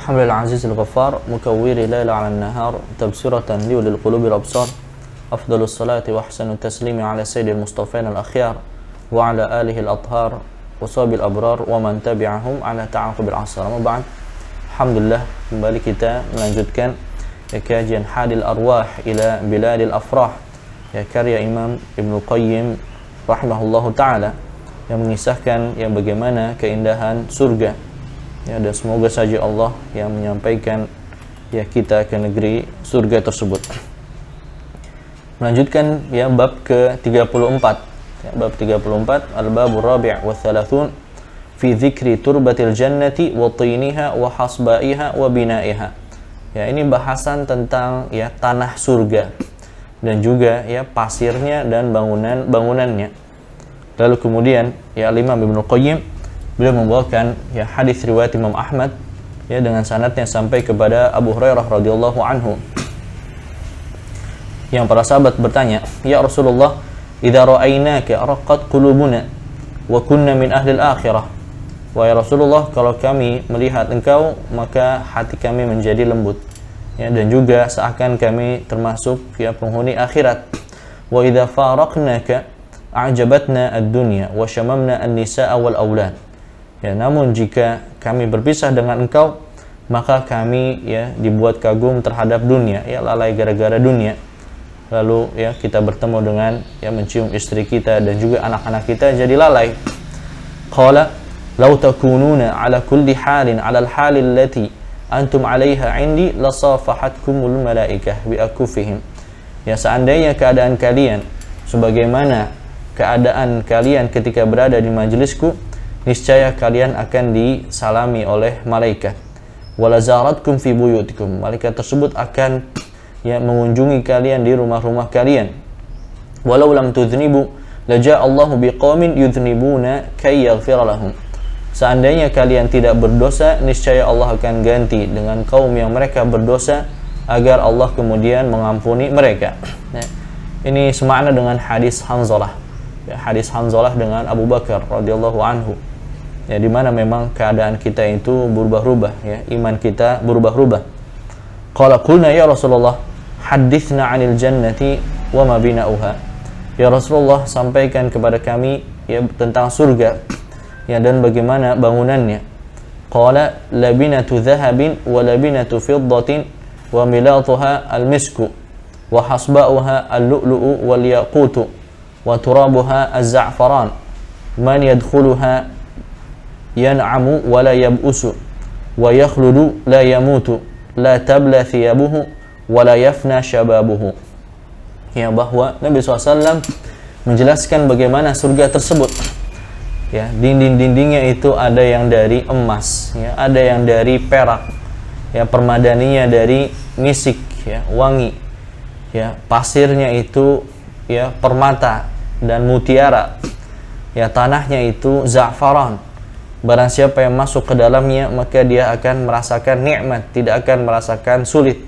Alhamdulillah azizil ghaffar mukawwiri laila 'ala an-nahar tabsiratan li lil qulubi al-absar afdalus salati wa ahsanut taslimi 'ala sayyidil mustafain al-akhyar wa 'ala alihi al-athhar wa sahbil abrar wa man tabi'ahum 'ala ta'aqubil asar. Amma ba'd. Alhamdulillah, kembali kita melanjutkan kajian Hadil Arwah ila Biladil Afrah, karya Imam Ibnu Qayyim rahimahullahu taala, yang mengisahkan bagaimana keindahan surga. Dan semoga saja Allah yang menyampaikan kita ke negeri surga tersebut. Melanjutkan bab ke-34. Bab 34, al-babur rabi' wa thalathun fi dzikri turbatil jannati wa tiniha wa hasba'iha wa bina'iha. Ini bahasan tentang tanah surga dan juga pasirnya dan bangunannya. Lalu kemudian Imam Ibnu Qayyim beliau membawakan hadis riwayat Imam Ahmad dengan sanadnya sampai kepada Abu Hurairah radhiyallahu anhu, yang para sahabat bertanya, "Ya Rasulullah, idza ra'ainaka raqqat qulubuna wa kunna min ahli al-akhirah." Wahai Rasulullah, kalau kami melihat engkau maka hati kami menjadi lembut, dan juga seakan kami termasuk penghuni akhirat. Wa idza faraqnaka a'jabatna ad-dunya wa shamamna an-nisaa wal aulad. Namun jika kami berpisah dengan engkau, maka kami dibuat kagum terhadap dunia, lalai gara-gara dunia. Lalu kita bertemu dengan mencium istri kita dan juga anak-anak kita jadi lalai. Qala law takununa ala kulli halin ala al-hal allati antum 'alaiha 'indi lasafahatkumul malaikah bi akufihim. Seandainya keadaan kalian sebagaimana keadaan kalian ketika berada di majelisku, niscaya kalian akan disalami oleh malaikat. Walazaratkum fi buyutikum, malaikat tersebut akan mengunjungi kalian di rumah-rumah kalian. Walau lam tudhnibu laja Allahu biqaumin yudhnibuna kay yaghfira lahum. Seandainya kalian tidak berdosa, niscaya Allah akan ganti dengan kaum yang mereka berdosa agar Allah kemudian mengampuni mereka. Ini semakna dengan hadis Hanzalah. Hadis Hanzalah dengan Abu Bakar radhiyallahu anhu. Di mana memang keadaan kita itu berubah-ubah, iman kita berubah-ubah. Qala qulna ya Rasulullah, hadithna 'anil jannati wa ma bina'uha. Ya Rasulullah, sampaikan kepada kami tentang surga dan bagaimana bangunannya. Qala labinatu dhahabin wa labinatu fiddatin wa milatuha al-misku wa hasba'uha al-lu'lu'u wal yaqutu wa turabuha az-za'faran. Man yadkhuluha yan'amu wa la yab'usu wa yakhludu la yamutu la tabla thiyabuhu wa la yafna shababuhu. Bahwa Nabi SAW menjelaskan bagaimana surga tersebut. Dinding-dindingnya itu ada yang dari emas, ada yang dari perak, permadaninya dari misik, wangi, pasirnya itu permata dan mutiara, tanahnya itu za'faran. Barang siapa yang masuk ke dalamnya, maka dia akan merasakan nikmat, tidak akan merasakan sulit.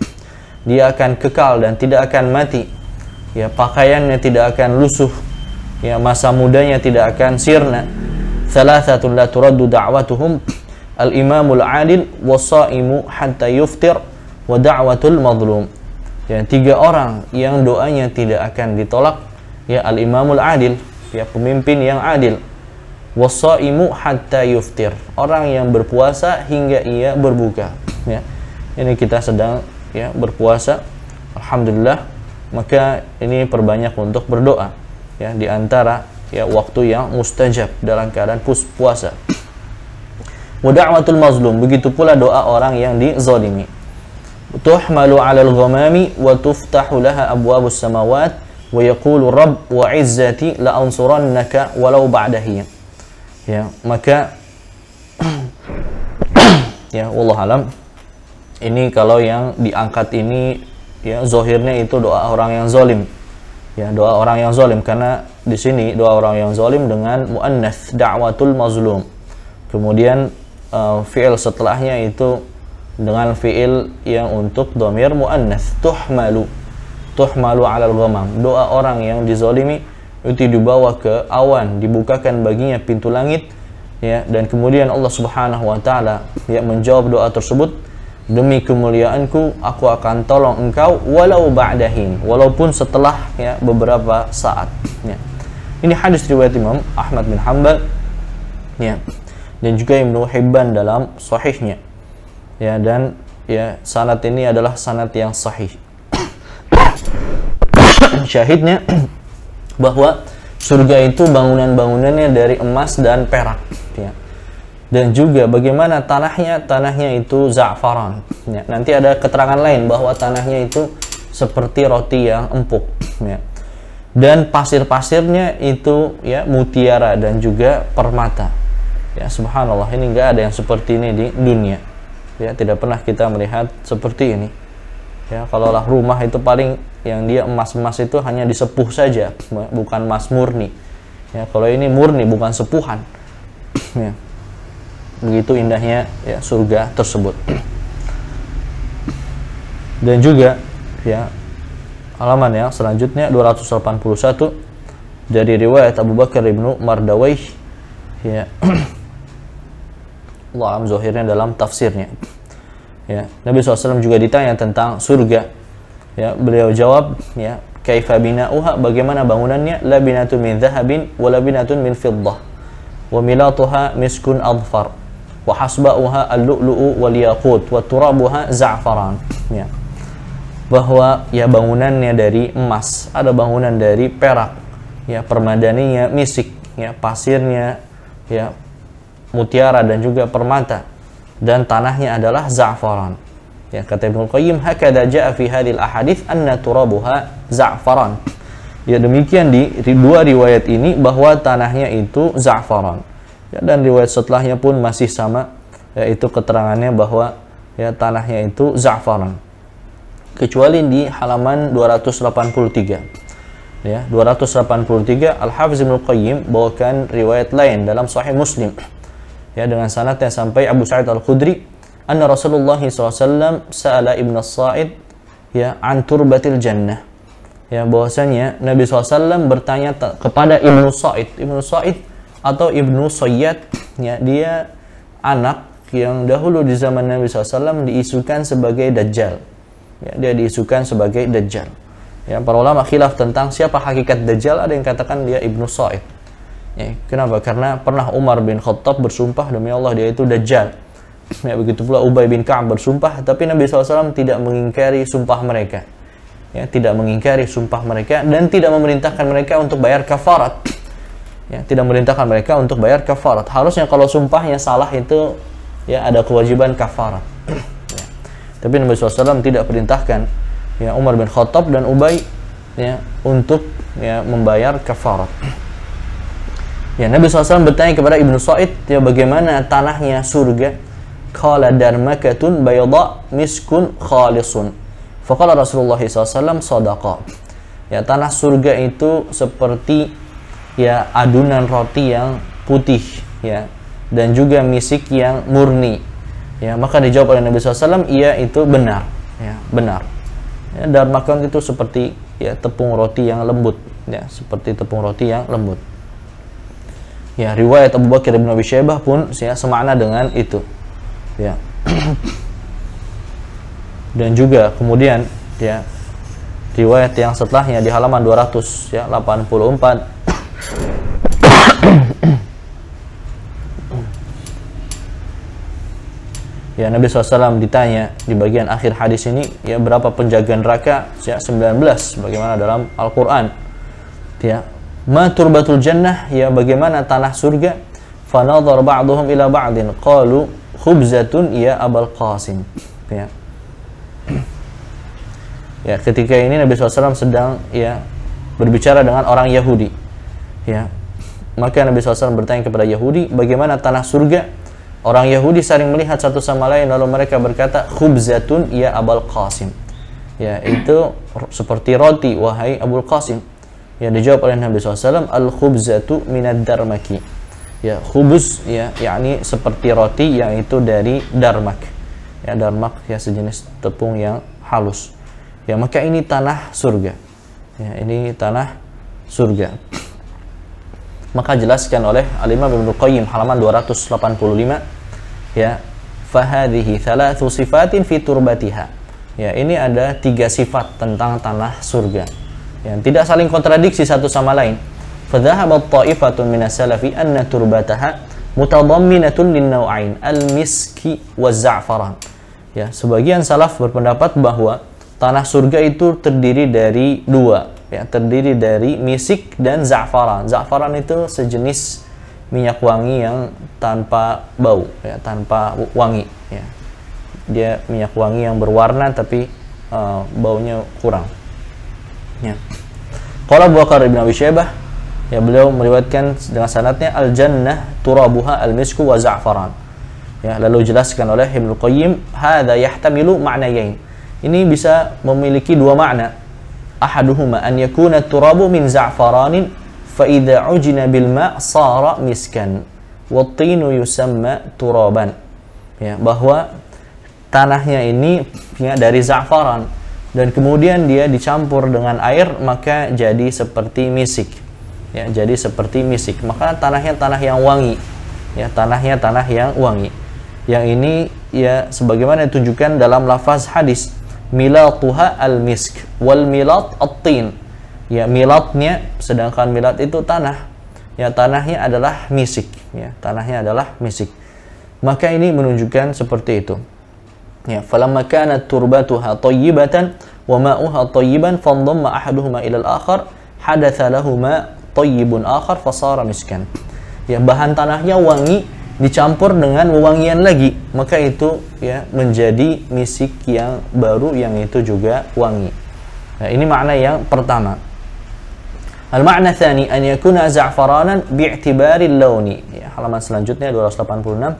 Dia akan kekal dan tidak akan mati. Pakaiannya tidak akan lusuh. Masa mudanya tidak akan sirna. Thalathatun la turaddu da'watuhum al-imamul 'adil was-sha'imu hatta yuftir wa da'watul mazlum. 3 orang yang doanya tidak akan ditolak, al-imamul 'adil, pemimpin yang adil. Was-sha'imu hatta yuftir, orang yang berpuasa hingga ia berbuka. Ini kita sedang berpuasa, alhamdulillah, maka ini perbanyak untuk berdoa di antara waktu yang mustajab dalam keadaan puasa. Wa da'watul mazlum, begitu pula doa orang yang dizalimi. Tuhmalu 'alal ghamami wa tuftahu laha abwabus samawat wa yaqulu rabb wa 'izzati la ansurannaka walau ba'da hin. Maka wallahu alam, ini kalau yang diangkat ini zahirnya itu doa orang yang zalim, doa orang yang zalim, karena di sini doa orang yang zalim dengan muannats da'watul mazlum, kemudian fi'il setelahnya itu dengan fi'il yang untuk dhamir muannats, tuhmalu 'alal ghamam, doa orang yang dizalimi itu dibawa ke awan, dibukakan baginya pintu langit, dan kemudian Allah Subhanahu wa taala menjawab doa tersebut demi kemuliaanku aku akan tolong engkau walau ba'dahin, walaupun setelah ya beberapa saat ya. Ini hadis riwayat Imam Ahmad bin Hanbal ya, dan juga Ibnu Hibban dalam sahihnya ya, dan ya sanad ini adalah sanad yang sahih. Syahidnya bahwa surga itu bangunan-bangunannya dari emas dan perak ya. Dan juga bagaimana tanahnya itu za'faran ya. Nanti ada keterangan lain bahwa tanahnya itu seperti roti yang empuk ya. Dan pasir-pasirnya itu ya mutiara dan juga permata ya. Subhanallah, ini enggak ada yang seperti ini di dunia ya, tidak pernah kita melihat seperti ini ya. Kalaulah rumah itu paling yang dia emas-emas itu hanya disepuh saja, bukan emas murni ya. Kalau ini murni, bukan sepuhan ya. Begitu indahnya ya surga tersebut. Dan juga ya halaman yang selanjutnya 281 dari riwayat Abu Bakar ibnu Mardawaih ya. Allah alam zahirnya dalam tafsirnya ya. Nabi SAW juga ditanya tentang surga ya, beliau jawab ya, kaifa bina'uha, bagaimana bangunannya, labinatun min dhahabin wa labinatun min fiddah wa milatuha miskun adfar wa hasba'uha al-lu'lu'u wal yaqut wa turabuha za'faran ya. Bahwa ya bangunannya dari emas, ada bangunan dari perak ya, permadaninya misik ya, pasirnya ya mutiara dan juga permata, dan tanahnya adalah za'faran ya. Kata Ibnu Qayyim, hakadha ja'a fi hadhil ahadits anna turabuha za'faran ya, demikian di dua riwayat ini bahwa tanahnya itu za'faran ya, dan riwayat setelahnya pun masih sama, yaitu keterangannya bahwa ya tanahnya itu za'faran, kecuali di halaman 283 ya. 283 Al-Hafiz Ibnu Qayyim bawakan riwayat lain dalam Sahih Muslim ya, dengan sanadnya sampai Abu Sa'id Al-Khudri anna Rasulullah SAW sa'ala Ibn As-Sa'id ya an turbatil jannah ya, bahwasanya Nabi SAW bertanya kepada Ibnu Sa'id. Ibnu Sa'id atau Ibnu Sayyad ya, dia anak yang dahulu di zaman Nabi SAW diisukan sebagai Dajjal ya, dia diisukan sebagai Dajjal ya. Para ulama khilaf tentang siapa hakikat Dajjal, ada yang katakan dia Ibnu Sa'id ya. Kenapa? Karena pernah Umar bin Khattab bersumpah demi Allah dia itu Dajjal ya, begitu pula Ubay bin Ka'ab bersumpah, tapi Nabi SAW tidak mengingkari sumpah mereka ya, tidak mengingkari sumpah mereka dan tidak memerintahkan mereka untuk bayar kafarat ya, tidak memerintahkan mereka untuk bayar kafarat. Harusnya kalau sumpahnya salah itu ya ada kewajiban kafarat ya. Tapi Nabi SAW tidak perintahkan ya Umar bin Khattab dan Ubay ya untuk ya membayar kafarat ya. Nabi SAW bertanya kepada Ibnu Sa'id ya, bagaimana tanahnya surga? Qala darmakatun bayda miskun khalisun. Faqala Rasulullah SAW sadaqa ya, tanah surga itu seperti ya adunan roti yang putih ya, dan juga misik yang murni ya. Maka dijawab oleh Nabi SAW, iya itu benar ya, benar ya. Darmakan itu seperti ya tepung roti yang lembut ya, seperti tepung roti yang lembut ya. Riwayat Abu Bakar bin Abi Syaibah pun ya semakna dengan itu ya. Dan juga kemudian ya riwayat yang setelahnya di halaman 284 ya, Nabi SAW ditanya di bagian akhir hadis ini ya, berapa penjaga neraka ya, 19 bagaimana dalam Al-Quran ya. Ma turbatul jannah ya, bagaimana tanah surga? Fanadhar ba'duhum ila ba'din qalu khubzatun ya Abul Qasim ya. Ya, ketika ini Nabi SAW sedang ya berbicara dengan orang Yahudi ya, maka Nabi SAW bertanya kepada Yahudi, bagaimana tanah surga? Orang Yahudi saling melihat satu sama lain, lalu mereka berkata, khubzatun ya Abul Qasim ya, itu seperti roti wahai Abul Qasim ya. Dijawab oleh Nabi SAW, al khubzatu minad darmaki ya, khubuz ya yakni seperti roti yang itu dari darmak ya. Darmak ya sejenis tepung yang halus ya. Maka ini tanah surga ya, ini tanah surga. Maka jelaskan oleh Al-Imam Ibnu Qayyim halaman 285 ya, fahadhihi thalathu sifatin fi turbatiha. Ya, ini ada 3 sifat tentang tanah surga yang tidak saling kontradiksi satu sama lain. Fadhahabat ta'ifatun minas salafi anna turbataha mutadamminatun lin-naw'ain al-miski waz-za'faran. Ya, sebagian salaf berpendapat bahwa tanah surga itu terdiri dari 2, ya, terdiri dari misik dan za'faran. Za'faran itu sejenis minyak wangi yang tanpa bau, ya, tanpa wangi, ya. Dia minyak wangi yang berwarna tapi baunya kurang. Ya. Qala Abu Bakar ibn Abi Syaibah, ya, beliau meriwayatkan dengan sanadnya al-jannah turabuha al-misku wa za'faran. Ya, lalu jelaskan oleh Ibnu Qayyim, hadza yahtamilu ma'nayain. Ini bisa memiliki 2 makna. Ahaduhuma an yakuna turabu min za'faranin fa idza ujina bil ma' sara miskan wa tinu yusamma turaban. Ya, bahwa tanahnya ini, ya, dari za'faran dan kemudian dia dicampur dengan air maka jadi seperti misik. Ya, jadi seperti misik. Maka tanahnya tanah yang wangi. Ya, tanahnya tanah yang wangi. Yang ini, ya, sebagaimana ditunjukkan dalam lafaz hadis, milatuha al-misk wal milat at-tin. Ya, milatnya, sedangkan milat itu tanah. Ya, tanahnya adalah misik. Ya, tanahnya adalah misik. Maka ini menunjukkan seperti itu. Ya, falamma kanat turbatuha tayyibatan wa ma'uha tayyiban fandamma ahaduhuma ila al-akhar hadatha lahuma tayyibun akhar fasara miskan. Ya, bahan tanahnya wangi dicampur dengan wewangian lagi, maka itu, ya, menjadi misik yang baru yang itu juga wangi. Nah, ini makna yang pertama. Al-ma'na tsani an yakuna za'faranan bi'tibari al-lawni. Ya, halaman selanjutnya 286.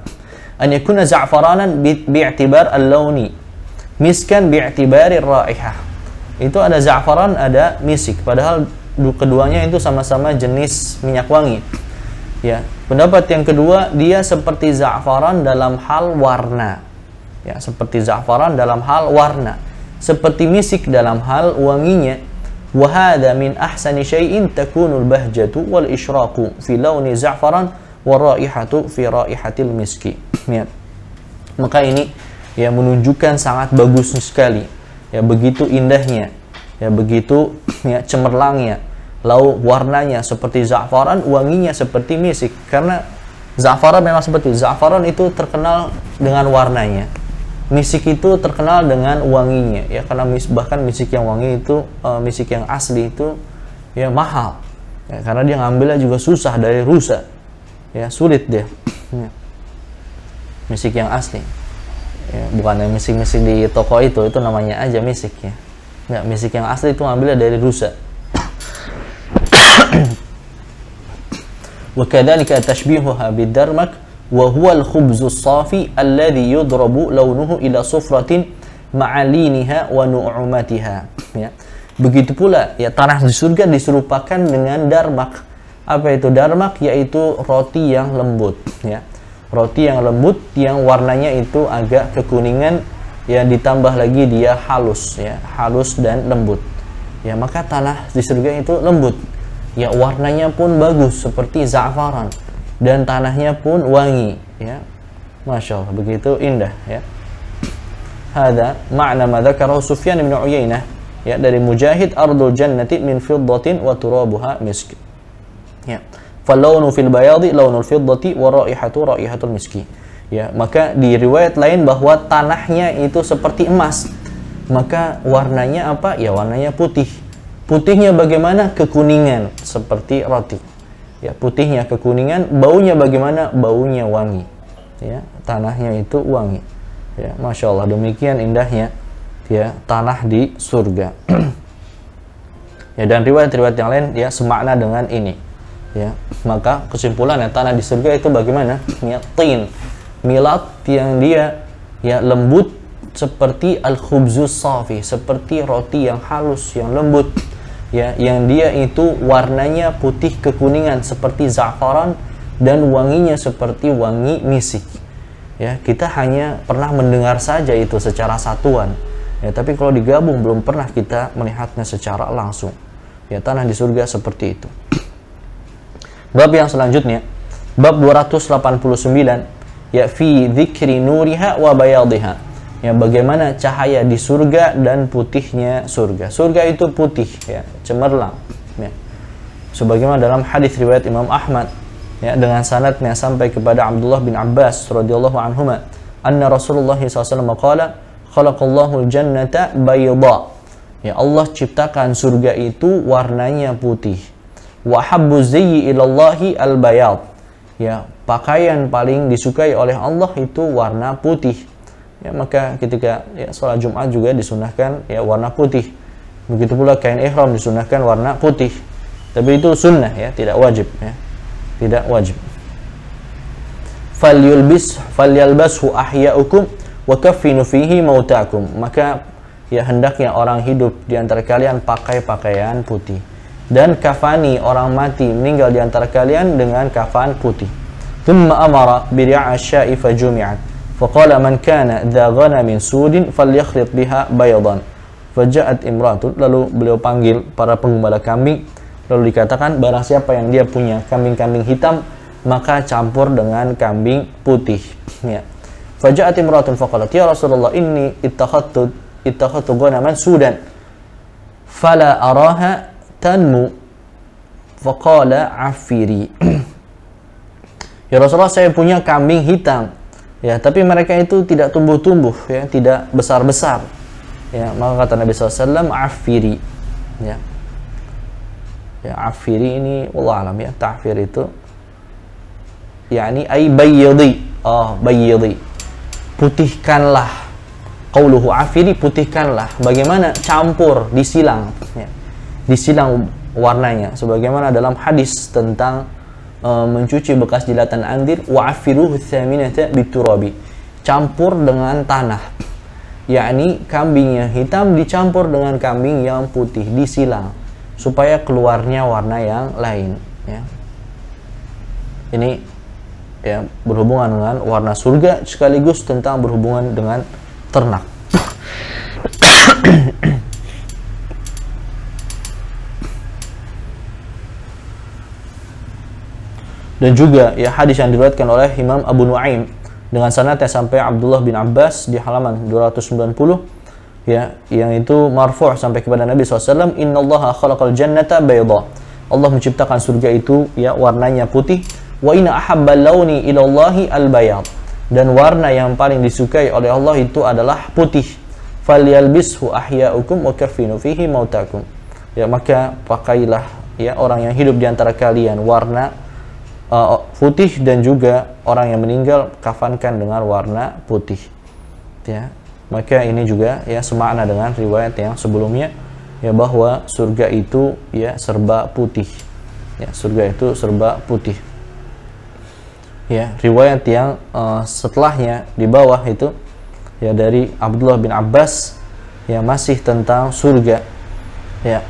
An yakuna za'faranan bi'tibar al-lawni, miskan bi'tibari ar-raihah. Itu ada za'faran, ada misik, padahal keduanya itu sama-sama jenis minyak wangi. Ya, pendapat yang kedua, dia seperti za'faran dalam hal warna. Ya, seperti za'faran dalam hal warna, seperti misik dalam hal wanginya. Wa hadha min ahsani syai'in takunul bahjatu wal isyraqu fi launi za'faran wa raihatu fi raihatil miski. Ya. Maka ini, ya, menunjukkan sangat bagus sekali, ya, begitu indahnya, ya, begitu, ya, cemerlangnya, lalu warnanya seperti za'faran, wanginya seperti misik. Karena za'faran memang seperti za'faran itu terkenal dengan warnanya, misik itu terkenal dengan wanginya, ya, karena bahkan misik yang wangi itu, misik yang asli itu, ya, mahal, ya, karena dia ngambilnya juga susah dari rusa, ya, sulit dia. Ya. Misik yang asli, ya, bukan yang misik-misik di toko itu namanya aja misik, ya. Nggak, misik yang asli itu ngambilnya dari rusa. Wa kadzalika tashbihuha bidarmak wa huwa al-khubzu as-safi alladhi yudrabu launuhu ila sufratin ma'aliniha wa nu'umatiha. Ya. Begitu pula, ya, tanah di surga diserupakan dengan darmak. Apa itu darmak? Yaitu roti yang lembut, ya. Roti yang lembut yang warnanya itu agak kekuningan, ya, ditambah lagi dia halus, ya, halus dan lembut. Ya, maka tanah di surga itu lembut. Ya, warnanya pun bagus seperti za'faran dan tanahnya pun wangi, ya. Masya Allah, begitu indah, ya. Hadza ma'na ma dzakarahu Sufyan bin Uyainah, ya, dari Mujahid, ardul jannati min fiddatin wa turabuha misk. Ya. Falaunu fil bayadi launul fiddati wa raihatu raihatul miski. Ya, maka di riwayat lain bahwa tanahnya itu seperti emas. Maka warnanya apa? Ya, warnanya putih. Putihnya bagaimana? Kekuningan seperti roti. Ya, putihnya kekuningan, baunya bagaimana? Baunya wangi. Ya, tanahnya itu wangi. Ya, Masya Allah, demikian indahnya, ya, tanah di surga. Ya, dan riwayat-riwayat yang lain, ya, semakna dengan ini. Ya, maka kesimpulannya tanah di surga itu bagaimana? Ya, tin, milat yang dia, ya, lembut seperti al-khubzus safi, seperti roti yang halus, yang lembut, ya, yang dia itu warnanya putih kekuningan seperti za'faran dan wanginya seperti wangi misik. Ya, kita hanya pernah mendengar saja itu secara satuan, ya, tapi kalau digabung belum pernah kita melihatnya secara langsung. Ya, tanah di surga seperti itu. Bab yang selanjutnya, bab 289, ya fi dzikri nuriha wa bayadhiha. Ya, bagaimana cahaya di surga dan putihnya surga. Surga itu putih, ya, cemerlang, ya. Sebagaimana dalam hadis riwayat Imam Ahmad, ya, dengan sanadnya sampai kepada Abdullah bin Abbas radhiyallahu anhuma, anna Rasulullah SAW qala khalaqallahu jannata bayda. Ya, Allah ciptakan surga itu warnanya putih. Wa habbu zayyi ilallahi al-bayad. Ya, pakaian paling disukai oleh Allah itu warna putih. Ya, maka ketika ya salat Jumat juga disunahkan ya warna putih. Begitu pula kain ihram disunahkan warna putih. Tapi itu sunnah, ya, tidak wajib, ya. Tidak wajib. Falyalbashu ahya'ukum wa kaffinu fihi mautakum. Maka ya hendaknya orang hidup di antara kalian pakai pakaian putih, dan kafani orang mati meninggal di antara kalian dengan kafan putih. Thumma amara bi ri'asya'i fajumi'at faqala man kana dha ghanamin sudin falyakhlid biha baydan faja'at imratun. Lalu beliau panggil para penggembala kambing, lalu dikatakan barang siapa yang dia punya kambing-kambing hitam maka campur dengan kambing putih, ya. Faja'at imratun faqalat ya Rasulullah inni ittakhadtu ghanaman sudan fala araha tanmu faqala afiri. Ya Rasulullah, saya punya kambing hitam, ya, tapi mereka itu tidak tumbuh-tumbuh, ya, tidak besar-besar, ya. Maka kata Nabi SAW, afiri, ya. Ya, afiri ini wallah alam, ya, ta'fir itu yakni ay bayyidi, bayyidi, putihkanlah. Qauluhu afiri, putihkanlah. Bagaimana? Campur, disilang, ya. Disilang warnanya, sebagaimana dalam hadis tentang mencuci bekas jilatan andir, wa afiruhu thaminata biturabi, campur dengan tanah, yakni kambingnya hitam dicampur dengan kambing yang putih, disilang supaya keluarnya warna yang lain, ya. Ini ya berhubungan dengan warna surga sekaligus tentang berhubungan dengan ternak. Dan juga ya hadis yang diriwayatkan oleh Imam Abu Nuaim dengan sanadnya sampai Abdullah bin Abbas di halaman 290, ya, yang itu marfu' sampai kepada Nabi SAW, innallaha khalaqal jannata bayda. Allah menciptakan surga itu ya warnanya putih. Wa inna ahabbal launi ilallahi al-bayad. Dan warna yang paling disukai oleh Allah itu adalah putih. Falyalbishu ahya'ukum wa kaffinu fihi mautakum. Ya, maka pakailah ya orang yang hidup di antara kalian warna putih, dan juga orang yang meninggal kafankan dengan warna putih, ya. Maka ini juga ya semakna dengan riwayat yang sebelumnya, ya, bahwa surga itu ya serba putih, ya, surga itu serba putih, ya. Riwayat yang setelahnya di bawah itu ya dari Abdullah bin Abbas, ya, masih tentang surga, ya.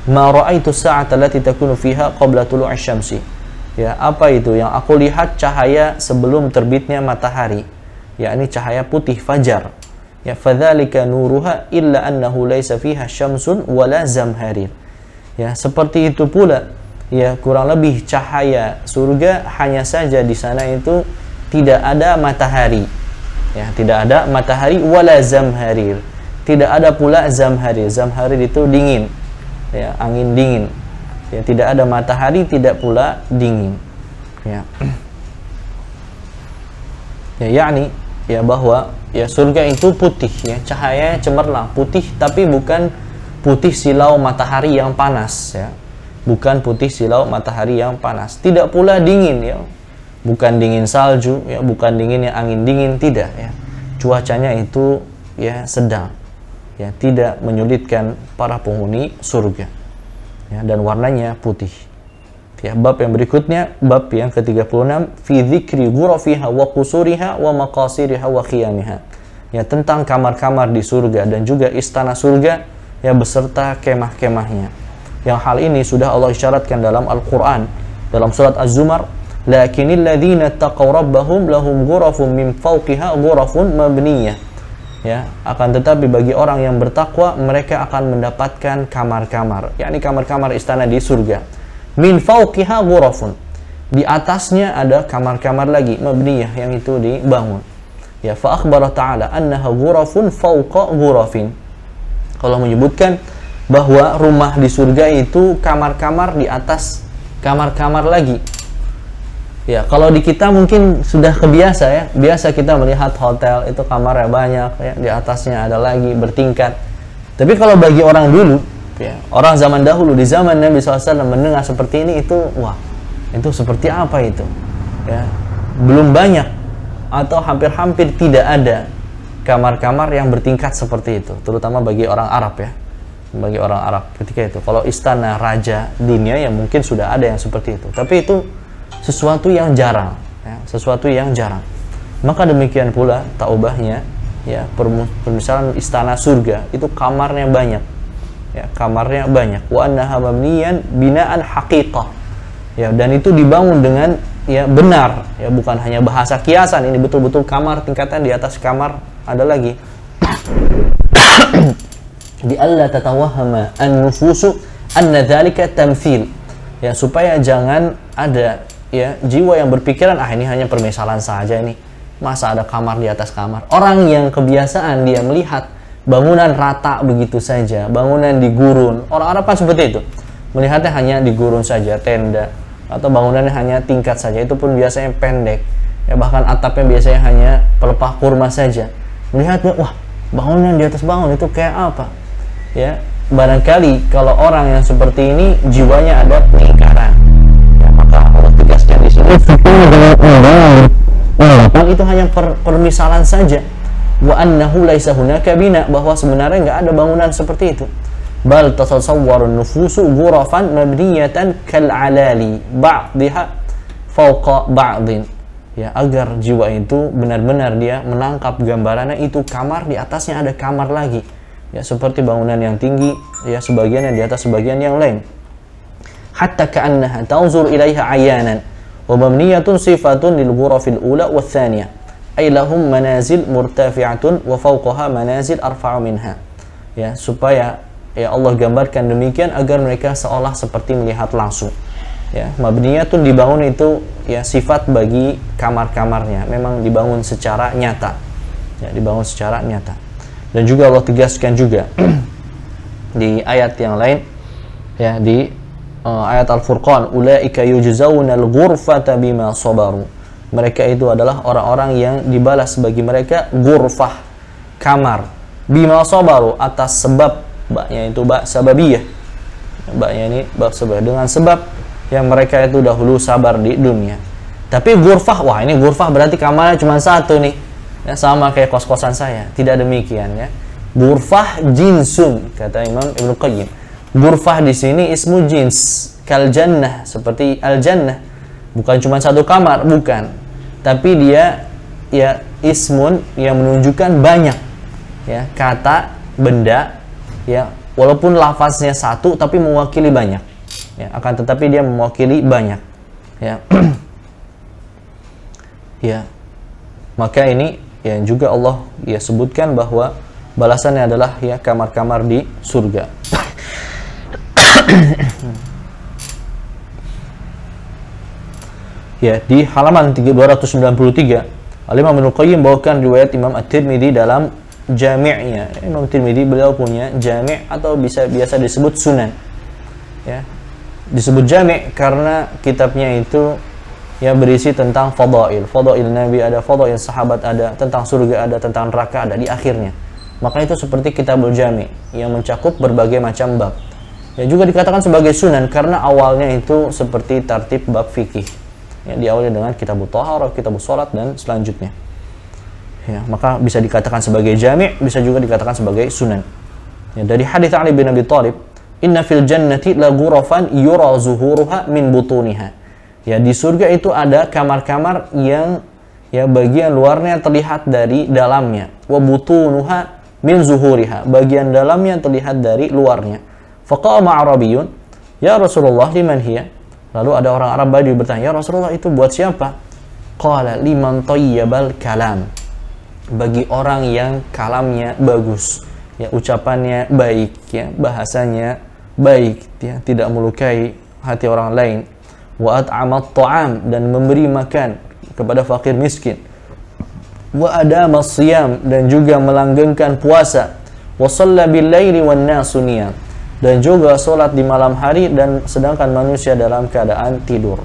Ma ra'aitu sa'ata allati takunu fiha qabla tulu'i syamsi. Ya, apa itu yang aku lihat cahaya sebelum terbitnya matahari, yakni cahaya putih fajar. Ya, fadzalika nuruha illa annahu laisa fiha syamsun wala zamharir. Ya, seperti itu pula ya kurang lebih cahaya surga, hanya saja di sana itu tidak ada matahari. Ya, tidak ada matahari wala zamharir. Tidak ada pula zamharir. Zamharir itu dingin. Ya, angin dingin. Ya, tidak ada matahari, tidak pula dingin, ya. Ya, yakni ya bahwa ya surga itu putih, ya, cahayanya cemerlang, putih, tapi bukan putih silau matahari yang panas, ya. Bukan putih silau matahari yang panas. Tidak pula dingin, ya. Bukan dingin salju, ya, bukan dinginnya angin dingin, tidak, ya. Cuacanya itu ya sedang, ya, tidak menyulitkan para penghuni surga. Ya, dan warnanya putih. Ya, bab yang berikutnya, bab yang ke-36, fi dzikri ghurafiha wa qusuriha wa maqasiriha wa khiyamiha. Ya, tentang kamar-kamar di surga dan juga istana surga, ya, beserta kemah-kemahnya. Yang hal ini sudah Allah isyaratkan dalam Al-Qur'an dalam surat Az-Zumar, lakinnal ladzina taqaw rabbahum lahum ghurafun min fawqiha ghurafun mabniyah. Ya, akan tetapi bagi orang yang bertakwa mereka akan mendapatkan kamar-kamar, yakni kamar-kamar istana di surga. Min fawqiha ghurafun, di atasnya ada kamar-kamar lagi mabniyah yang itu dibangun. Ya, fa akhbara ta'ala annaha ghurafun fawqa ghurafin. Kalau menyebutkan bahwa rumah di surga itu kamar-kamar di atas kamar-kamar lagi. Ya, kalau di kita mungkin sudah kebiasa ya. Biasa kita melihat hotel itu kamarnya banyak ya, di atasnya ada lagi bertingkat. Tapi kalau bagi orang dulu, ya, orang zaman dahulu di zaman Nabi SAW mendengar seperti ini itu, wah, itu seperti apa itu? Ya, belum banyak atau hampir-hampir tidak ada kamar-kamar yang bertingkat seperti itu, terutama bagi orang Arab ya. Bagi orang Arab ketika itu. Kalau istana raja dunia ya mungkin sudah ada yang seperti itu. Tapi itu sesuatu yang jarang, ya, sesuatu yang jarang. Maka demikian pula taubahnya, ya, permisalan istana surga itu kamarnya banyak, ya, kamarnya banyak. Wa annaha mabniyan binaan haqiqah, ya, dan itu dibangun dengan ya benar, ya, bukan hanya bahasa kiasan. Ini betul-betul kamar, tingkatan di atas kamar ada lagi. Di alla tatawahhama an-nufusu anna dzalika tamthil, ya, supaya jangan ada ya jiwa yang berpikiran ini hanya permisalan saja, ini masa ada kamar di atas kamar. Orang yang kebiasaan dia melihat bangunan rata begitu saja, bangunan di gurun, orang Arab kan seperti itu, melihatnya hanya di gurun saja, tenda, atau bangunannya hanya tingkat saja, itu pun biasanya pendek, ya, bahkan atapnya biasanya hanya pelepah kurma saja. Melihatnya, wah, bangunan di atas bangun itu kayak apa, ya. Barangkali kalau orang yang seperti ini jiwanya ada pengingkaran, ya, maka Allah tegaskan di sini itu hanya permisalan saja. Wa annahu laisa hunaka bina, bahwa sebenarnya nggak ada bangunan seperti itu. Bal tatasawwarun nufusu ghurafan mabniyatan kal alali ba'dha fawqa ba'din, ya, agar jiwa itu benar-benar dia menangkap gambarannya itu kamar di atasnya ada kamar lagi, ya, seperti bangunan yang tinggi, ya, sebagian yang di atas sebagian yang lain. Hatta ka'annaha tanzur ilaiha ayanan wa mabniyatun sifatun lil ghurafil ula wa tsaniyah ay lahum manazil murtafi'atun wa fawqaha manazil arfa'u minha, ya, supaya ya Allah gambarkan demikian agar mereka seolah seperti melihat langsung, ya. Mabniyatun dibangun itu ya sifat bagi kamar-kamarnya, memang dibangun secara nyata, ya, dibangun secara nyata. Dan juga Allah tegaskan juga di ayat yang lain, ya, di ayat Al-Furqan, ulaika yujzaunal ghurfata bima sabaru, mereka itu adalah orang-orang yang dibalas bagi mereka ghurfah, kamar, bima sabaru, atas sebab, baknya itu bak sababiyah, baknya ini bak sebab, dengan sebab yang mereka itu dahulu sabar di dunia. Tapi ghurfah, wah, ini ghurfah berarti kamarnya cuma satu nih, ya, sama kayak kos-kosan saya. Tidak demikian, ya. Ghurfah jinsun, kata Imam Ibnu Qayyim. Ghurfah di sini ismu jins, kal jannah, seperti al jannah. Bukan cuma satu kamar, bukan. Tapi dia ya ismun yang menunjukkan banyak, ya, kata, benda, ya, walaupun lafaznya satu tapi mewakili banyak, ya, akan tetapi dia mewakili banyak, ya. Ya, maka ini ya juga Allah ya sebutkan bahwa balasannya adalah ya kamar-kamar di surga. Ya, di halaman 293 Al-Imam Ibnu Qayyim bawakan riwayat Imam At-Tirmidzi dalam jami'nya. Imam Tirmidzi beliau punya jami' atau biasa disebut sunan, ya. Disebut jami' karena kitabnya itu ya berisi tentang fadail Nabi ada, fadail sahabat ada, tentang surga ada, tentang neraka ada di akhirnya. Maka itu seperti kitabul jami' yang mencakup berbagai macam bab. Ya, juga dikatakan sebagai sunan karena awalnya itu seperti tartib bab fikih, ya, diawali dengan kitabut thaharah, kitabus salat dan selanjutnya. Ya, maka bisa dikatakan sebagai jami', bisa juga dikatakan sebagai sunan. Ya, dari hadis Ali bin Abi Thalib, inna fil jannati la ghurafan yura zuhuruha min butuniha. Ya, di surga itu ada kamar-kamar yang ya bagian luarnya terlihat dari dalamnya. Wa butunuha min zuhuriha, bagian dalamnya terlihat dari luarnya. Faqama Arabiyyun, ya Rasulullah, liman hiya? Lalu ada orang Arab Badui bertanya, ya Rasulullah, itu buat siapa? Qala liman tayyibal kalam, bagi orang yang kalamnya bagus, ya, ucapannya baik, ya, bahasanya baik, ya, tidak melukai hati orang lain. wa at'amat ta'am, dan memberi makan kepada fakir miskin, wa adama siyam, dan juga melanggengkan puasa, wa shalla bil laili wan nasu niyam, dan juga sholat di malam hari dan sedangkan manusia dalam keadaan tidur.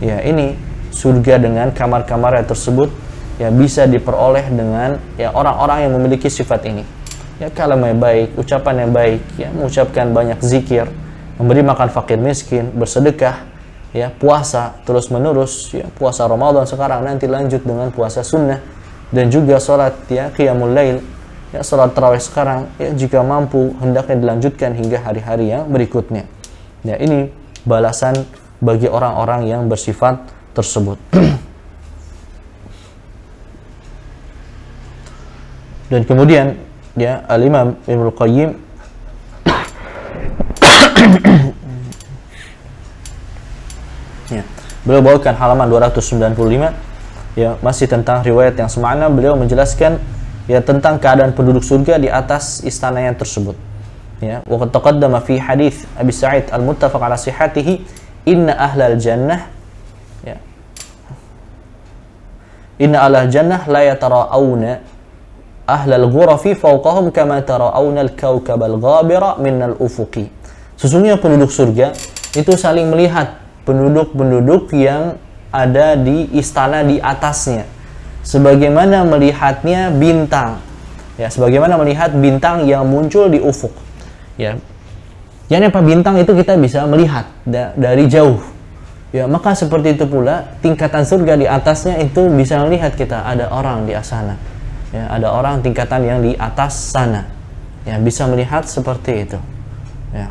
Ya, ini surga dengan kamar-kamarnya tersebut ya bisa diperoleh dengan ya orang-orang yang memiliki sifat ini. Ya, kalam yang baik, ucapan yang baik, ya mengucapkan banyak zikir, memberi makan fakir miskin, bersedekah, ya puasa terus menerus, ya puasa Ramadan sekarang, nanti lanjut dengan puasa sunnah, dan juga sholat ya qiyamul lail, ya sholat tarawih sekarang, ya jika mampu hendaknya dilanjutkan hingga hari-hari yang berikutnya. Ya, ini balasan bagi orang-orang yang bersifat tersebut. Dan kemudian ya Al-Imam Ibnu Qayyim ya, beliau bawakan halaman 295 ya, masih tentang riwayat yang semakna. Beliau menjelaskan ya tentang keadaan penduduk surga di atas istana yang tersebut. Ya, wa qad taqaddama fi hadits Abi Sa'id al-muttafaq ala sihhatihi, inna ahlal jannah ya, inna ahlal jannah la yatara'awna ahlal ghurafi fawqahum kama tara'awna al-kawkab al-ghabira min al-ufuqi. Sesungguhnya penduduk surga itu saling melihat penduduk-penduduk yang ada di istana di atasnya, sebagaimana melihatnya bintang, ya sebagaimana melihat bintang yang muncul di ufuk. Ya, yang apa bintang itu kita bisa melihat dari jauh. Ya, maka seperti itu pula tingkatan surga di atasnya itu bisa melihat kita, ada orang di sana. Ya, ada orang tingkatan yang di atas sana, ya bisa melihat seperti itu. Ya.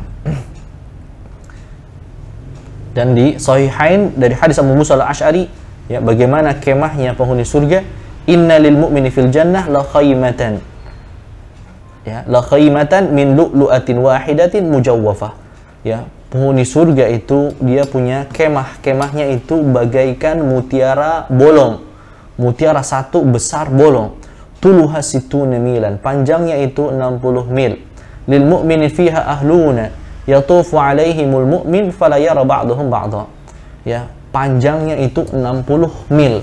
Dan di Sahihain dari hadis Abu Musa al-Asy'ari, ya bagaimana kemahnya penghuni surga, inna lil mu'mini fil jannah la khaymatan, ya la khaymatan min lu'lu'atin wahidatin mujawwafah. Ya, penghuni surga itu dia punya kemahnya itu bagaikan mutiara bolong, mutiara satu besar bolong. Tuluha situna milan, panjangnya itu 60 mil. Lil mu'mini fiha ahluna yatufu alaihimul mu'min fala yara ba'duhum ba'dha. Ya, panjangnya itu 60 mil.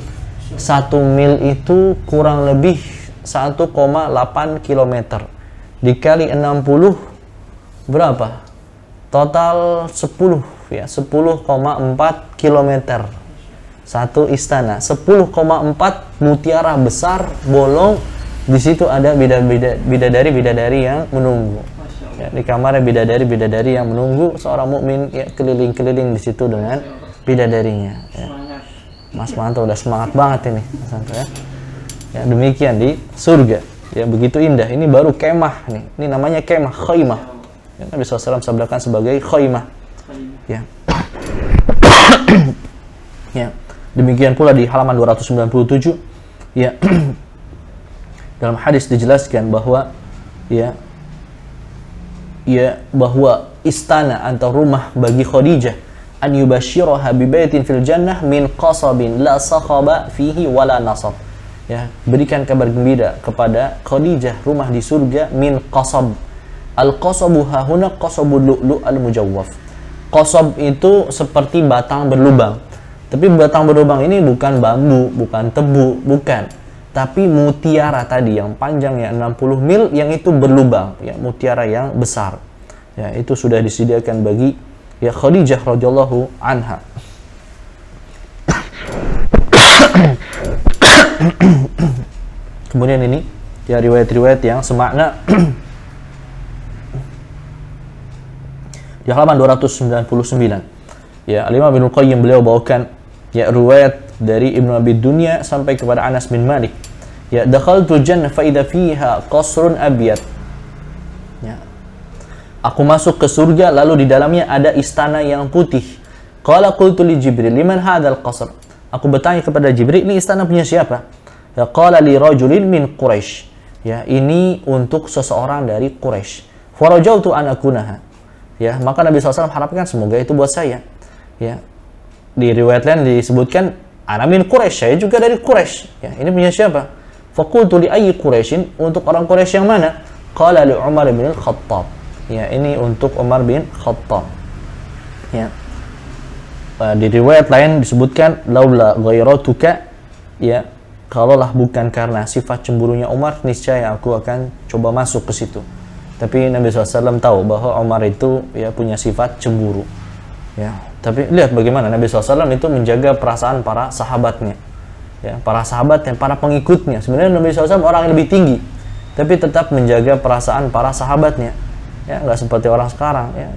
1 mil itu kurang lebih 1,8 km. Dikali 60 berapa? Total 10 ya, 10,4 km. Satu istana, 10,4 mutiara besar bolong. Di situ ada bidadari-bidadari yang menunggu. Ya, di kamarnya bidadari-bidadari yang menunggu seorang mukmin ya keliling-keliling di situ dengan bidadarinya. Ya. Mas Manto udah semangat banget ini, Mas Manto ya. Ya, demikian di surga. Ya, begitu indah. Ini baru kemah nih. Ini namanya kemah, khaymah. Ya, Nabi SAW sabdakan sebagai khaymah. Ya. Ya. Demikian pula di halaman 297 ya dalam hadis dijelaskan bahwa bahwa istana atau rumah bagi Khadijah an yubashshiraha bi baitin fil jannah min qasabin la sakhaba fihi wala nasab. Ya, berikan kabar gembira kepada Khadijah rumah di surga min qasab. Al-qasabu hahuna qasabul lu'lu' al-mujawwaf. Qasab itu seperti batang berlubang. Tapi batang berlubang ini bukan bambu, bukan tebu, bukan. Tapi mutiara tadi yang panjangnya 60 mil yang itu berlubang, ya mutiara yang besar. Ya, itu sudah disediakan bagi ya Khadijah radhiyallahu anha. Kemudian ini ya riwayat-riwayat yang semakna di halaman 299. Ya, Al-Imam Ibnu Qayyim beliau bawakan ya riwayat dari Ibnu Abi Dunya sampai kepada Anas bin Malik. Ya, dakhaltu jannah fa idza fiha qasrun abyad. Ya. Aku masuk ke surga lalu di dalamnya ada istana yang putih. Qala qultu li Jibril, liman hadzal qasr? Aku bertanya kepada Jibril, ini istana punya siapa? Ya, qala li rajulin min Quraisy. Ya, ini untuk seseorang dari Quraisy. Farajautu an akunaha. Ya, maka Nabi SAW harapkan semoga itu buat saya. Ya, di riwayat lain disebutkan ana min Quraisy, saya juga dari Quraisy. Ya, ini punya siapa? Faqultu li ayyi Quraisyin, untuk orang Quraisy yang mana? Qala li Umar bin Al-Khattab. Ya, ini untuk Umar bin Khattab. Ya. di riwayat lain disebutkan laula ghairatuka, ya, kalaulah bukan karena sifat cemburunya Umar, niscaya aku akan coba masuk ke situ. Tapi Nabi SAW tahu bahwa Umar itu ya punya sifat cemburu. Ya, tapi lihat bagaimana Nabi SAW itu menjaga perasaan para sahabatnya, ya, para sahabatnya, para pengikutnya. Sebenarnya Nabi SAW orang yang lebih tinggi, tapi tetap menjaga perasaan para sahabatnya. Ya, nggak seperti orang sekarang. Ya,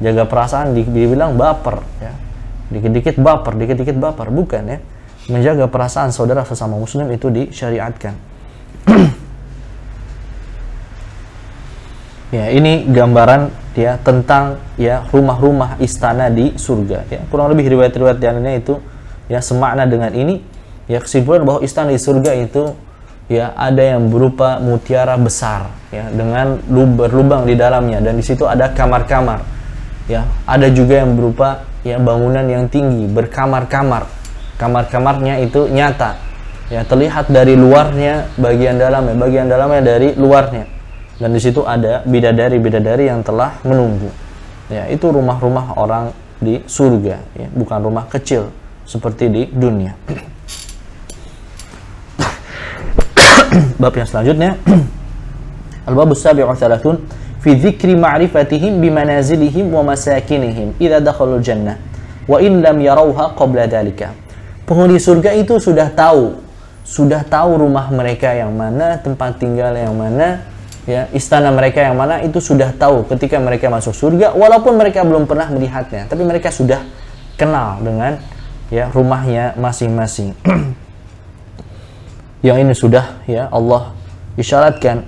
jaga perasaan dibilang baper. Ya, dikit-dikit baper, bukan, ya. Menjaga perasaan saudara sesama muslim itu disyariatkan. Ya, ini gambaran ya tentang ya rumah-rumah istana di surga, ya. Kurang lebih riwayat-riwayat yang lainnya itu ya semakna dengan ini. Ya, kesimpulan bahwa istana di surga itu ya ada yang berupa mutiara besar, ya, dengan berlubang di dalamnya, dan di situ ada kamar-kamar. Ya, ada juga yang berupa ya bangunan yang tinggi berkamar-kamar. Kamar-kamarnya itu nyata, ya, terlihat dari luarnya, bagian dalamnya dari luarnya. Dan di situ ada bidadari-bidadari yang telah menunggu. Ya, itu rumah-rumah orang di surga, ya, bukan rumah kecil seperti di dunia. Bab yang selanjutnya, al-babus sabi'u thalathun fi dzikri ma'rifatihim bimanazilihim wa masakinihim idza dakhalul jannah wa in lam yarawha qabla dzalika. Penghuni surga itu sudah tahu rumah mereka yang mana, tempat tinggal yang mana, ya, istana mereka yang mana, itu sudah tahu ketika mereka masuk surga, walaupun mereka belum pernah melihatnya, tapi mereka sudah kenal dengan ya rumahnya masing-masing. Yang ini sudah ya Allah isyaratkan.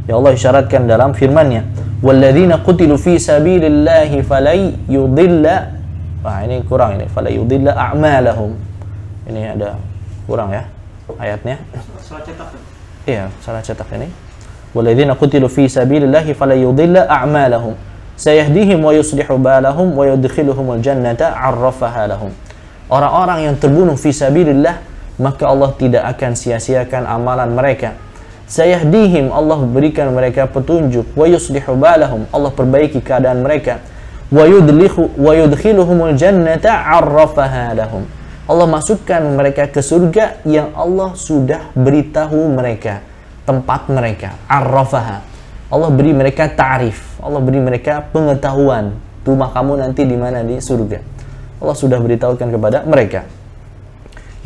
Ya Allah isyaratkan dalam firman-Nya, "Walladzina qutilu fi sabilillahi falay yudilla." Wah, ini kurang ini, "falay yudilla a'malahum." Ini ada kurang ya ayatnya. Salah cetak. Iya, salah cetak ini. "Walladzina qutilu fi sabilillahi falay yudilla a'malahum. Sayahdihim wa yuslihu balahum wa yudkhiluhumul jannata 'arrafaha lahum." Orang-orang yang terbunuh fi sabilillah, maka Allah tidak akan sia-siakan amalan mereka. Sayahdihim, Allah berikan mereka petunjuk, wa yuslihu balahum, Allah perbaiki keadaan mereka, wa yudkhiluhumul jannata 'arrafaha lahum, Allah masukkan mereka ke surga yang Allah sudah beritahu mereka tempat mereka. 'Arrafaha, Allah beri mereka ta'rif, Allah beri mereka pengetahuan, rumah kamu nanti di mana, di surga. Allah sudah beritahukan kepada mereka.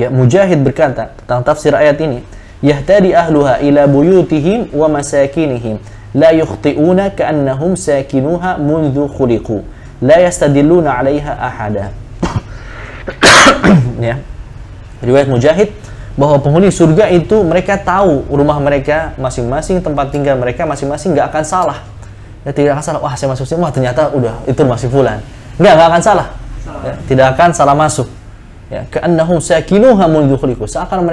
Ya, Mujahid berkata tentang tafsir ayat ini, yahtadi ahluha ila buyutihim wa masakinihim la yukhti'una ka'annahum sakinuha mundhu khuliqu la yastadilluna 'alaiha ahada. Ya, riwayat Mujahid bahwa penghuni surga itu mereka tahu rumah mereka masing-masing, tempat tinggal mereka masing-masing, nggak akan salah. Ya, tidak akan salah. Wah, saya masuk sini, wah ternyata udah itu masih fulan. Nggak akan salah. Ya, tidak akan salah masuk. Ya, ka'annahum sakinuha mundhu khuliqu, seakan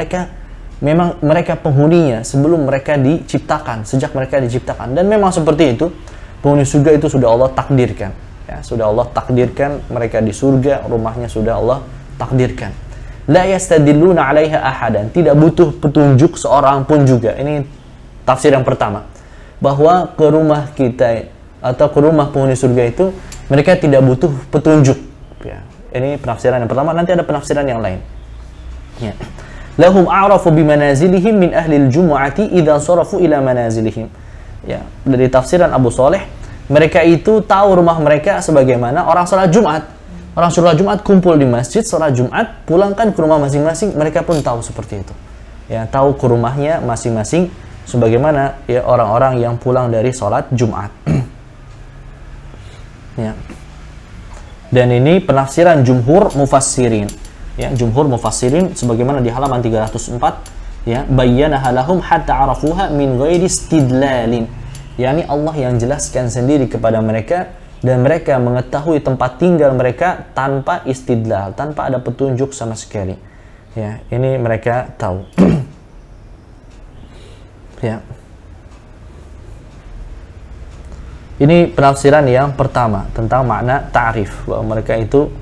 memang mereka penghuninya sebelum mereka diciptakan, sejak mereka diciptakan. Dan memang seperti itu, penghuni surga itu sudah Allah takdirkan. Ya, sudah Allah takdirkan mereka di surga, rumahnya sudah Allah takdirkan. La yastadilluna 'alaiha ahadan, tidak butuh petunjuk seorang pun juga. Ini tafsir yang pertama, bahwa ke rumah kita atau ke rumah penghuni surga itu mereka tidak butuh petunjuk. Ya, ini penafsiran yang pertama, nanti ada penafsiran yang lain. Ya. Lahum a'rafu bimanazilihim min ahlil jumu'ati idza sarafu ila manazilihim. Ya, dari tafsiran Abu Saleh, mereka itu tahu rumah mereka sebagaimana orang salat Jumat. Orang salat Jumat kumpul di masjid, salat Jumat, pulangkan ke rumah masing-masing, mereka pun tahu seperti itu. Ya, tahu ke rumahnya masing-masing sebagaimana ya orang-orang yang pulang dari salat Jumat. Ya. Dan ini penafsiran jumhur mufassirin. Ya, jumhur mufassirin sebagaimana di halaman 304, ya, bayyanaha lahum hatta arafuha min ghairi istidlalin. yakni Allah yang jelaskan sendiri kepada mereka dan mereka mengetahui tempat tinggal mereka tanpa istidlal, tanpa ada petunjuk sama sekali. Ya, ini mereka tahu. Ya. Ini penafsiran yang pertama tentang makna ta'rif, bahwa mereka itu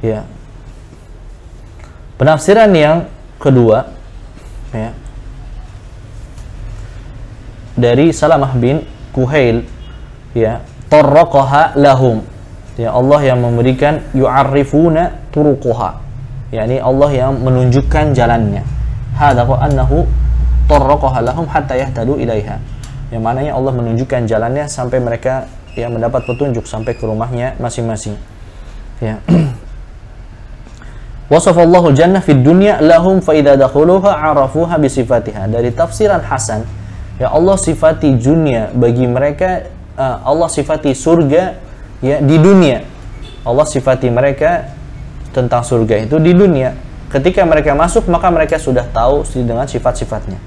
ya. Penafsiran yang kedua ya, dari Salamah bin Kuhail ya, tarraqaha lahum. Ya, Allah yang memberikan yu'arrifuna turuquha. yakni Allah yang menunjukkan jalannya. Hadza wa annahu tarraqaha lahum hatta yahtadu ilaiha. Yang mananya Allah menunjukkan jalannya sampai mereka yang mendapat petunjuk sampai ke rumahnya masing-masing. Ya. Wasafallahu jannah fid dunya lahum fa idza dakhuluha arafuha bi sifatiha. Dari tafsiran Hasan, ya Allah sifati dunia bagi mereka, Allah sifati surga ya di dunia. Allah sifati mereka tentang surga itu di dunia. Ketika mereka masuk maka mereka sudah tahu dengan sifat-sifatnya.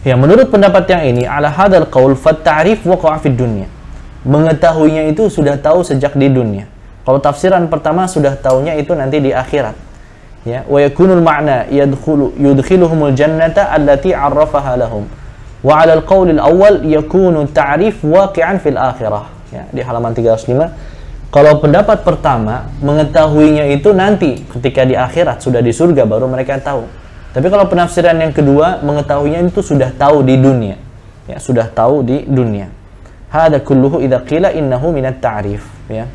Ya, menurut pendapat yang ini, ala hadzal qaul fat ta'rif waqa'a fid dunya. Mengetahuinya itu sudah tahu sejak di dunia. Kalau tafsiran pertama sudah tahunya itu nanti di akhirat. Ya, wa yakunul ma'na yudkhiluhumul jannata allati 'arrafaha lahum. Wa 'ala al-qaul al-awwal yakunu ta'rif waqi'an fil akhirah. Ya, di halaman 305. Kalau pendapat pertama, mengetahuinya itu nanti ketika di akhirat sudah di surga baru mereka tahu. Tapi kalau penafsiran yang kedua, mengetahuinya itu sudah tahu di dunia. Ya, sudah tahu di dunia. Hada kulluhu idza qila innahu minat ta'rif, ya.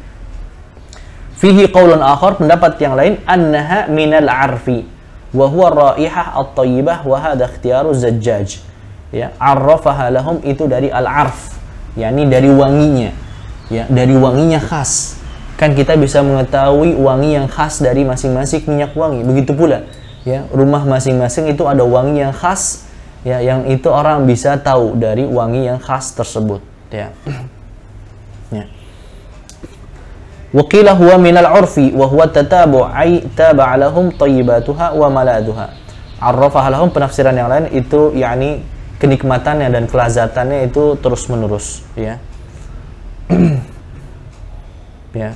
Fihi qaulun akhar, pendapat yang lain, annaha minal arfi wa huwa raihah at-thayyibah wa hadha ikhtiyaru Zajjaj. Ya, arrafaha lahum itu dari al-arf, yakni dari wanginya. Ya, dari wanginya khas. Kan kita bisa mengetahui wangi yang khas dari masing-masing minyak wangi. Begitu pula, ya, rumah masing-masing itu ada wangi yang khas, ya, yang itu orang bisa tahu dari wangi yang khas tersebut, ya. Ya. Wa qila huwa minal 'urfi wa huwa tatabu' ay taba'a lahum thayyibatuha wa maladuha. Arrafaha lahum, penafsiran yang lain itu yakni kenikmatannya dan kelazatannya itu terus-menerus, ya. Ya.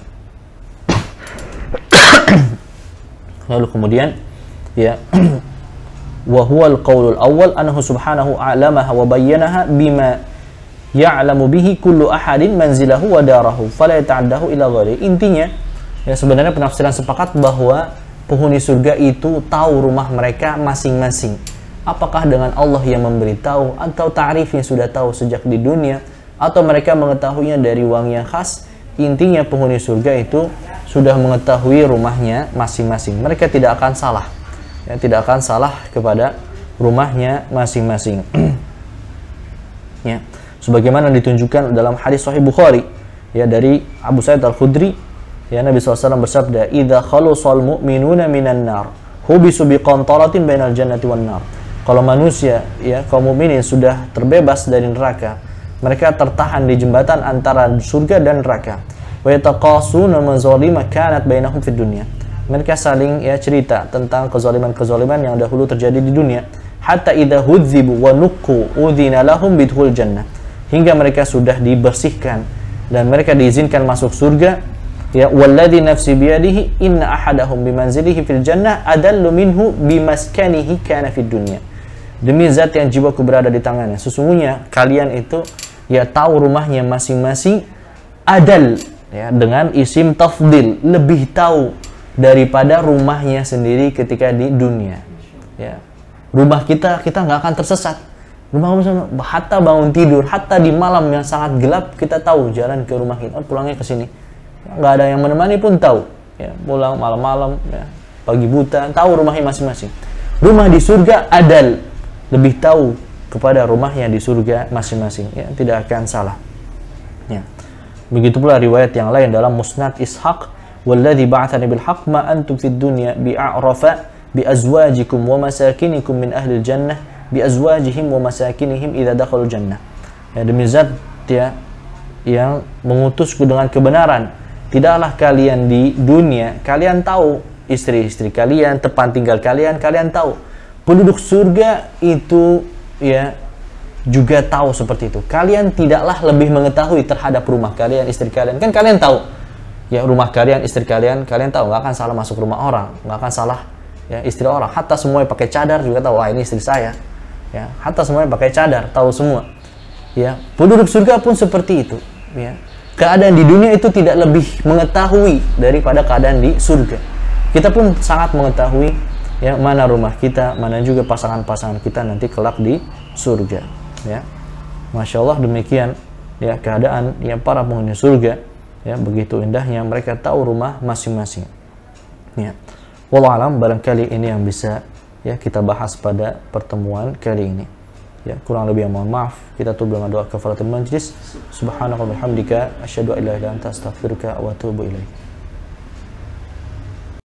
Lalu kemudian, ya, wa huwa al-qaulul awwal annahu subhanahu a'lamaha wa bayyanaha bima ya'lamu bihi kullu ahadin manzilahu wa darahu fala yata'addahu ila ghairi. Intinya, ya, sebenarnya penafsiran sepakat bahwa penghuni surga itu tahu rumah mereka masing-masing. Apakah dengan Allah yang memberitahu atau ta'rifnya sudah tahu sejak di dunia, atau mereka mengetahuinya dari wangi yang khas. Intinya penghuni surga itu sudah mengetahui rumahnya masing-masing. Mereka tidak akan salah, ya, tidak akan salah kepada rumahnya masing-masing. Ya, sebagaimana ditunjukkan dalam hadis Sahih Bukhari, ya, dari Abu Sa'id Al-Khudri, ya, Nabi SAW bersabda, "Idza khalusal mu'minuna minan nar, hubisu biqantaratin bainal jannati wan nar." Kalau manusia, ya, kaum mukminin sudah terbebas dari neraka, mereka tertahan di jembatan antara surga dan neraka. Wa yataqasuna mazalima kanat bainahum fid dunya. Mereka saling, ya, cerita tentang kezaliman-kezaliman yang dahulu terjadi di dunia. Hatta idza hudzibu wa nuqqu udhina lahum bidkhul jannah. Hingga mereka sudah dibersihkan dan mereka diizinkan masuk surga. Ya, walladzi nafsi biyadihi inna ahadahum bimanzilihi fil jannah adallu minhu bimaskanihi kana fid dunya. Demi zat yang jiwaku berada di tangannya, sesungguhnya kalian itu, ya, tahu rumahnya masing-masing, adal, ya, dengan isim tafdil, lebih tahu daripada rumahnya sendiri ketika di dunia. Ya, rumah kita nggak akan tersesat. Rumah hatta bangun tidur, hatta di malam yang sangat gelap kita tahu jalan ke rumah kita. Oh, pulangnya ke sini, nggak ada yang menemani pun tahu. Ya, pulang malam-malam, ya, pagi buta, tahu rumahnya masing-masing. Rumah di surga adal, lebih tahu kepada rumahnya di surga masing-masing, ya, tidak akan salah. Ya. Begitu pula riwayat yang lain dalam Musnad Ishaq, "Walladzi ba'atsani bil haqq ma antum fid dunya bi'a'rafa bi azwajikum wa masakinikum min ahli jannah bi azwajihim wa masakinihim idza dakhalul jannah." Ya, demi zat, ya, yang mengutusku dengan kebenaran, tidaklah kalian di dunia kalian tahu istri-istri kalian, tempat tinggal kalian, kalian tahu. Penduduk surga itu, ya, juga tahu seperti itu. Kalian tidaklah lebih mengetahui terhadap rumah kalian, istri kalian. Kan kalian tahu, ya, rumah kalian, istri kalian, kalian tahu. Nggak akan salah masuk rumah orang, nggak akan salah, ya, istri orang. Hatta semuanya pakai cadar juga tahu, wah, ini istri saya. Ya, hatta semuanya pakai cadar, tahu semua. Ya, penduduk surga pun seperti itu. Ya, keadaan di dunia itu tidak lebih mengetahui daripada keadaan di surga. Kita pun sangat mengetahui, ya, mana rumah kita, mana juga pasangan-pasangan kita nanti kelak di surga. Ya, Masya Allah, demikian, ya, keadaan, ya, para penghuni surga, Ya, begitu indahnya mereka tahu rumah masing-masing. Ya. Wallahu alam, barangkali ini yang bisa ya kita bahas pada pertemuan kali ini. Ya, kurang lebih mohon maaf. Kita tutup dengan doa kafaratul majlis. Subhanakallahumma wa bihamdika asyhadu an la ilaha illa anta astaghfiruka wa atubu ilaik.